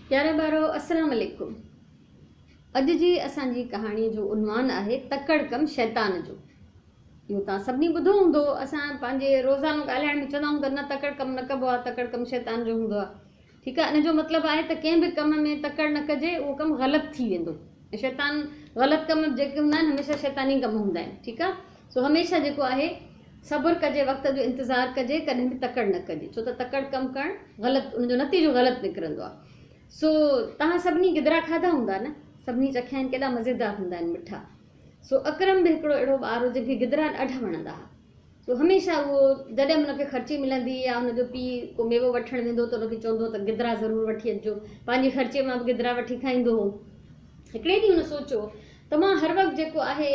प्यारे ॿारो अस्सलाम वालेकुम। अॼु जी असांजी कहाणी जो उन्वान आहे तकड़ कम शैतान जो। इहो तव्हां सभिनी ॿुधो हूंदो। असां पंहिंजे रोज़ानो ॻाल्हाइण में चवंदा आहियूं त न तकड़ कम न कबो आहे, तकड़ कम शैतान जो हूंदो आहे। ठीकु आहे, इन जो मतिलबु आहे त कंहिं बि कम में तकड़ न कजे, उहो कमु ग़लति थी वेंदो। ऐं शैतान ग़लति कम जेके हूंदा आहिनि हमेशह शैतानी कम हूंदा आहिनि। ठीकु आहे, सो हमेशह जेको आहे सब्र कजे, वक़्त जो इंतज़ारु कजे, कॾहिं बि तकड़ न कजे, छो त तकड़ कमु करणु ग़लति, उनजो नतीजो ग़लति निकिरंदो आहे। सो तव्हां सभिनी गिदरा खाधा हूंदा न, सभिनी चखिया आहिनि, केॾा मज़ेदार हूंदा आहिनि, मिठा। सो अकरम बि हिकिड़ो अहिड़ो ॿार हो जंहिंखे गिदरा ॾाढा वणंदा हुआ। सो हमेशह उहो जॾहिं हुनखे ख़र्ची मिलंदी या हुनजो पीउ को मेवो वठणु वेंदो त हुनखे चवंदो त गिदरा ज़रूरु वठी अचिजो, पंहिंजे ख़र्चे मां बि गिदरा वठी खाईंदो हो। हिकिड़े ॾींहुं हुन सोचियो त मां हर वक़्तु जेको आहे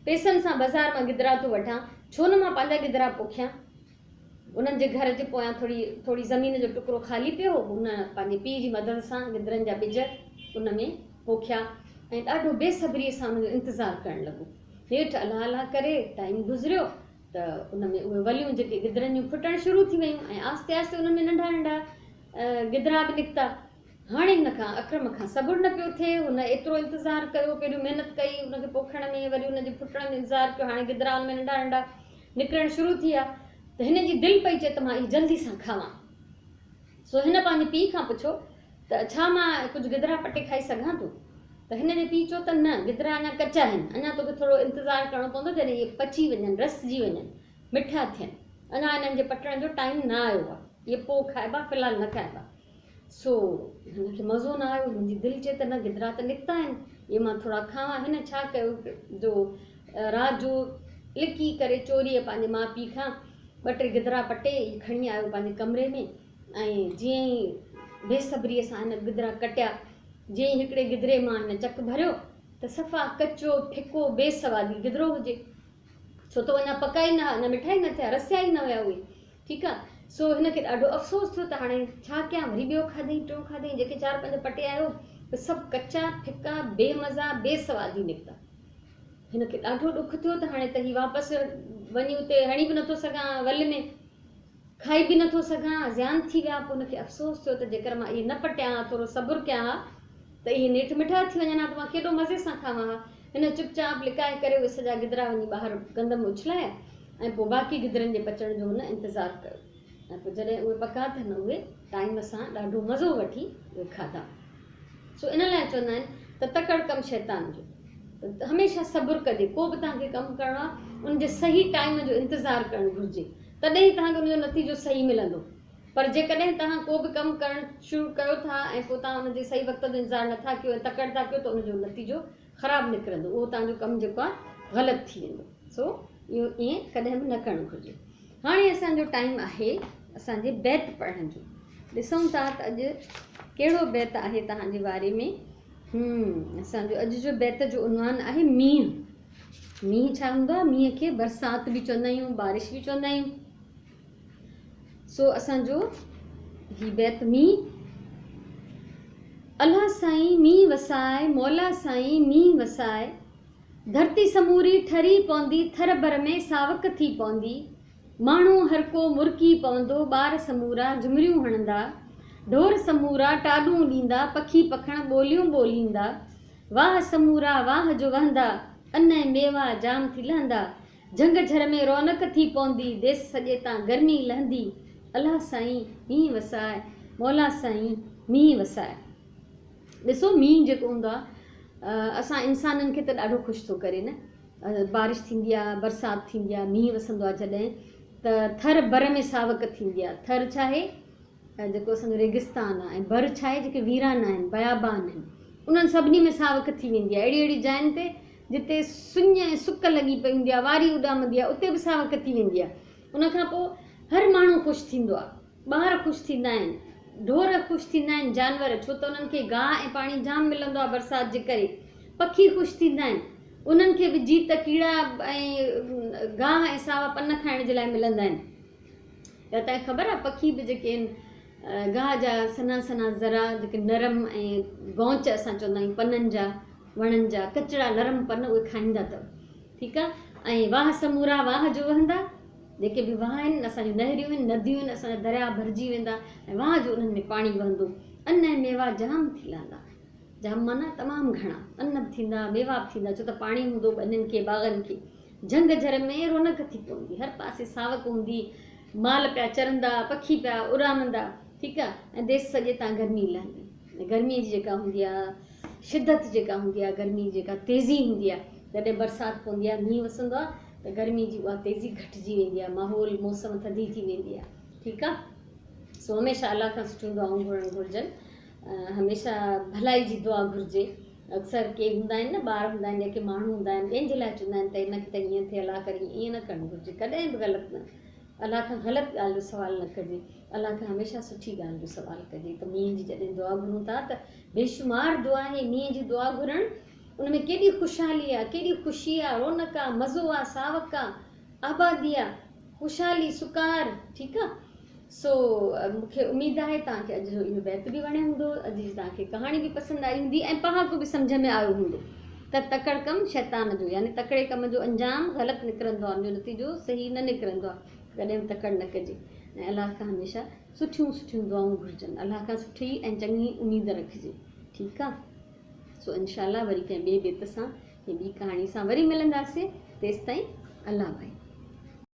पैसनि सां बाज़ार मां गिदरा थो वठां, छो न मां पंहिंजा गिदरा पोखियां। उन्हनि जे घर जे पोयां थोड़ी ज़मीन जो टुकड़ो ख़ाली पियो, हुन पंहिंजे पीउ जी मदद सां गिदरनि जा ॿिज उन में पोखिया ऐं ॾाढो बेसब्रीअ सां हुनजो इंतज़ारु करणु लॻो। हेठि अलाह अलाह करे टाइम गुज़रियो त उन में उहे वलियूं जेके गिदरनि जूं फुटणु शुरू थी वियूं ऐं आस्ते आस्ते उन में नंढा नंढा गिदरा बि निकिता। हाणे हिन खां अकरम खां सब्र न पियो थिए। हुन एतिरो इंतज़ारु कयो, पहिरियों महिनत कई हुनखे पोखण में, वरी हुनजे फुटण जो इंतज़ारु कयो। हाणे गिदरा हुन में नंढा नंढा निकिरणु शुरू थी विया त हिन जी दिलि पई चए त मां इहे जल्दी सां खावां। सो हिन पंहिंजे पीउ खां पुछो त छा मां कुझु गिदरा पटे खाई सघां थो? त हिन जे पीउ चयो त न, गिदरा अञा कचा आहिनि, अञा तोखे थोरो इंतज़ारु करिणो पवंदो जॾहिं इहे पची वञनि, रसिजी वञनि, मिठा थियनि, अञा हिननि जे पटण जो टाइम न आयो आहे, इहे पोइ खाइबा, फ़िलहालु न खाइबा। सो हिनखे मज़ो न आयो, मुंहिंजी दिलि चए त न, गिदरा त निकिता आहिनि, इहे मां थोरा खावां। हिन छा कयो जो राति जो लिकी करे चोरीअ पंहिंजे माउ पीउ खां 2-3 गिदरा पटे खणी आयो पंहिंजे कमरे में ऐं जीअं ई बेसब्रीअ सां हिन गिदरा कटिया, जीअं ई हिकिड़े गिदरे मां हिन चक भरियो त सफ़ा कचो फिको बेसवादी गिदरो हुजे, छो त अञा पकाई न, अञा मिठा ई न थिया, रसिया ई न हुया उहे। ठीकु आहे, सो हिनखे ॾाढो अफ़सोस थियो त हाणे छा कयां, वरी ॿियो खाधई, टियों खाधई, जेके 4-5 पटे आयो त सभु कचा फिका बेमज़ा बेसवादी निकिता। हिनखे ॾाढो ॾुख थियो त हाणे त हीउ वापसि वञी उते हणी बि नथो सघां, वल में खाई बि नथो सघां, ज़्यान थी विया। पोइ हुनखे अफ़सोस थियो त जेकर मां इहे न पटिया हा, थोरो सब्र कयां हा त इहे नेठि मिठा थी वञनि हा, त मां केॾो मज़े सां खावां हा। हिन चुपचाप लिकाए करे उहे सॼा गिदरा वञी ॿाहिरि गंद में उछलाया ऐं पोइ बाक़ी गिदरनि जे पचण जो हुन इंतज़ारु कयो ऐं पोइ जॾहिं उहे पका थियनि उहे टाइम सां ॾाढो मज़ो वठी उहे खाधा। सो इन लाइ चवंदा आहिनि त तकड़ कमु शैतान जो, त हमेशह सब्र कजे। को बि तव्हांखे कमु करिणो आहे उनजे सही टाइम जो इंतज़ारु करणु घुरिजे, तॾहिं ई तव्हांखे उनजो नतीजो सही मिलंदो। पर जेकॾहिं तव्हां को बि कमु करणु शुरू कयो था ऐं पोइ तव्हां उनजे सही वक़्त जो इंतज़ारु नथा कयो ऐं तकड़ था कयो त उनजो नतीजो ख़राबु निकिरंदो, उहो तव्हांजो कमु जेको आहे ग़लति थी वेंदो। सो इहो ईअं कॾहिं बि न करणु घुरिजे। हाणे असांजो टाइम आहे असांजे बैत पढ़ण जो। ॾिसूं था त अॼु कहिड़ो बैत आहे तव्हांजे बारे में। असांजो अॼु जो बैत जो उन्वान आहे मींहुं। मींहुं छा हूंदो आहे? मींहं खे बरसाति बि चवंदा आहियूं, बारिश बि चवंदा आहियूं। सो असांजो ही बैत मींहुं। अल्लाह साईं मींहुं वसाए, मौला साईं मींहुं वसाए, धरती समूरी ठरी पवंदी, थर भर में सावक थी पवंदी, माण्हू हर को मुरकी पवंदो, ॿार समूरा झुमरियूं हणंदा, ढोर समूरा टाॾूं ॾींदा, पखी पखण ॿोलियूं ॿोलींदा, वाह समूरा वाह जो वहंदा, अन ऐं मेवा जाम थी लहंदा, झंग झर में रौनक थी पवंदी, देस सॼे तां गर्मी लहंदी, अल्लाह साईं मींहुं वसाए, मौला साईं मींहुं वसाए। ॾिसो मींहुं जेको हूंदो आहे असां इंसाननि खे त ॾाढो ख़ुशि थो करे न। बारिश थींदी आहे, बरसाति थींदी आहे, मींहुं वसंदो आहे जॾहिं त थर भर में सावक थींदी आहे। थर छा आहे? जेको असांजो रेगिस्तान आहे, ऐं भर छा आहे? जेके वीरान आहिनि, बयाबान आहिनि, उन्हनि सभिनी में सावक थी वेंदी आहे। अहिड़ी अहिड़ी जायुनि ते जिते सुञ ऐं सुक लॻी पई हूंदी आहे, वारी उॾामंदी आहे, उते बि सावक थी वेंदी आहे। उनखां पोइ हर माण्हू ख़ुशि थींदो आहे, ॿार ख़ुशि थींदा आहिनि, ढोर ख़ुशि थींदा आहिनि, जानवर, छो त उन्हनि खे गाह ऐं पाणी जाम मिलंदो आहे बरसाति जे करे। पखी ख़ुशि थींदा आहिनि, उन्हनि खे बि जीत कीड़ा ऐं गाह ऐं सावा पन खाइण जे लाइ मिलंदा आहिनि। त तव्हांखे ख़बर आहे पखी बि जेके आहिनि गाह जा सना सना ज़रा जेके नरम ऐं गौंच असां चवंदा आहियूं, पननि जा, वणनि जा कचड़ा नरम पन उहे खाईंदा अथव। ठीकु आहे, ऐं वाह समूरा वाह जो वहंदा, जेके बि वाह आहिनि, असांजूं नहरियूं आहिनि, नदियूं आहिनि, असांजा दरिया भरिजी वेंदा ऐं वाह जो उन्हनि में पाणी वहंदो। अन्न ऐं मेवा जाम थी लहंदा, जाम माना तमामु घणा अन्न बि थींदा, मेवा बि थींदा, छो त पाणी हूंदो ॿनिनि खे, बाग़नि खे। झंग झर में रौनक थी पवंदी, हर पासे सावक हूंदी, माल पिया चरंदा, पखी पिया उॾामंदा, ठीकु आहे। ऐं देश सॼे तां गर्मी लहंदी, गर्मीअ जी जेका हूंदी आहे शिदत, जेका हूंदी आहे गर्मी जी जेका तेज़ी हूंदी आहे, जॾहिं बरसाति पवंदी आहे, मींहुं वसंदो आहे, त गर्मी जी उहा तेज़ी घटिजी वेंदी आहे, माहौल मौसम थधी थी वेंदी आहे, ठीकु आहे। सो हमेशह अलाह खां सुठियूं दुआऊं घुरणु घुरिजनि, हमेशह भलाई जी दुआ घुरिजे। अक्सर के हूंदा आहिनि न, ॿार हूंदा आहिनि, जेके माण्हू हूंदा आहिनि, ॿियनि जे लाइ चवंदा आहिनि त हिनखे त ईअं थिए, अलाह करे ईअं न करणु घुरिजे, कॾहिं बि ग़लति न। अलाह खां ग़लति ॻाल्हि जो सुवालु न कजे, अलाह खां हमेशह सुठी ॻाल्हि जो सुवालु कजे। त मींहं जी जॾहिं दुआ घुरूं था त बेशुमार दुआ आहे मींहं जी दुआ घुरणु, उन में केॾी ख़ुशहाली आहे, केॾी ख़ुशी आहे, रौनक आहे, मज़ो आहे, सावक आहे, आबादी आहे, ख़ुशहाली, सुकार, ठीकु आहे। सो मूंखे उमेदु आहे तव्हांखे अॼु जो इहो बैत बि वणियो हूंदो, अॼु जी तव्हांखे कहाणी बि पसंदि आई हूंदी, ऐं पहाको बि सम्झ में आयो हूंदो त तकड़ि कमु शैतान जो, यानी तकिड़े कम जो अंजाम ग़लति निकिरंदो आहे, उनजो नतीजो सही न निकिरंदो आहे, कॾहिं बि तकड़ि न कजे। ऐं अलाह खां हमेशह सुठियूं सुठियूं दुआऊं घुरिजनि, अलाह खां सुठी ऐं चङी उमेदु रखिजे, ठीकु आहे। सो इंशाअल्लाह वरी कंहिं ॿिए बेत सां, कंहिं ॿी कहाणी सां वरी मिलंदासीं, तेसिताईं अल्लाह भाई।